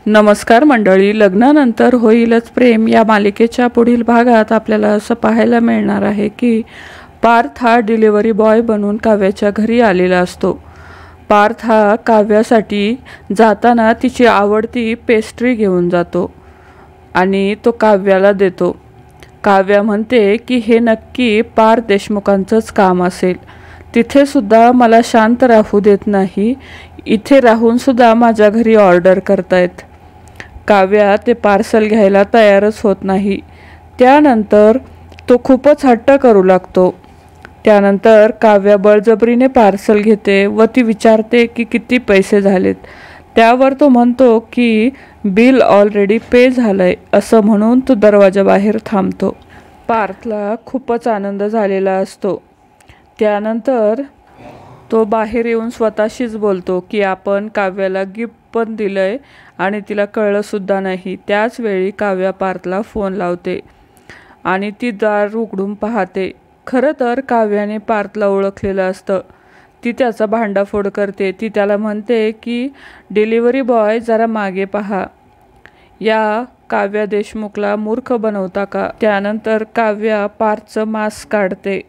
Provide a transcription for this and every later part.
नमस्कार मंडळी, लग्नानंतर होईलच प्रेम या मालिकेच्या पुढील भागात आपल्याला असं पाहायला मिळणार आहे की पार्थ हा डिलिव्हरी बॉय बनून काव्याच्या घरी आलेला असतो। पार्थ हा काव्यासाठी जाताना तिची आवडती पेस्ट्री घेऊन जातो आणि तो काव्याला देतो। काव्या म्हणते की हे नक्की पार्थ देशमुखांचंच काम असेल, तिथे सुद्धा मला शांत राहू देत नाही, इथे राहून सुद्धा माझ्या घरी ऑर्डर करतायत। काव्या ते पार्सल घ्यायला तयारच होत नाही। त्यानंतर तो खूपच हट्ट करू लागतो। त्यानंतर काव्या बळजबरीने पार्सल घेते व ती विचारते की किती पैसे झालेत। त्यावर तो म्हणतो की बिल ऑलरेडी पे झालंय, असं म्हणून तो दरवाजाबाहेर थांबतो। पार्थला खूपच आनंद झालेला असतो। त्यानंतर तो बाहेर येऊन स्वतःशीच बोलतो की आपण काव्याला गिफ्ट पण दिलंय आणि तिला कळलं सुद्धा नाही। त्याच वेळी काव्या पार्थला फोन लावते आणि ती दार उघडून पाहते। खरं तर काव्याने पार्थला ओळखलेलं असतं। ती त्याचा भांडाफोड करते। ती त्याला म्हणते की डिलिव्हरी बॉय जरा मागे पहा, या काव्या देशमुखला मूर्ख बनवता का। त्यानंतर काव्या पार्थचं मास्क काढते।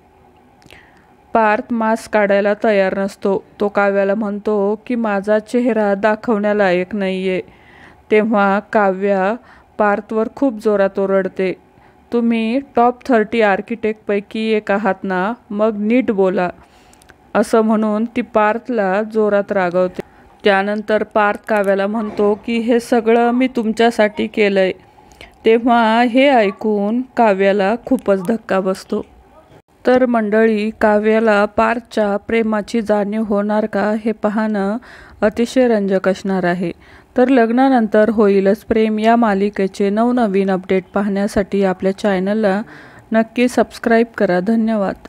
पार्थ मास्क काढायला तयार नसतो। तो काव्याला म्हणतो की माझा चेहरा दाखवण्यालायक नाहीये। तेव्हा काव्या पार्थवर खूप जोरात ओरडते, तुम्ही टॉप 30 आर्किटेक्टपैकी एक आहात ना, मग नीट बोला, असं म्हणून ती पार्थला जोरात रागवते। त्यानंतर पार्थ काव्याला म्हणतो की हे सगळं मी तुमच्यासाठी केलंय। तेव्हा हे ऐकून काव्याला खूपच धक्का बसतो। तर मंडळी, काव्याला पार्थच्या प्रेमाची जाणीव होणार का हे पाहणं अतिशय रंजक असणार आहे। तर लग्नानंतर होईलच प्रेम या मालिकेचे नवनवीन अपडेट पाहण्यासाठी आपल्या चॅनलला नक्की सबस्क्राईब करा। धन्यवाद।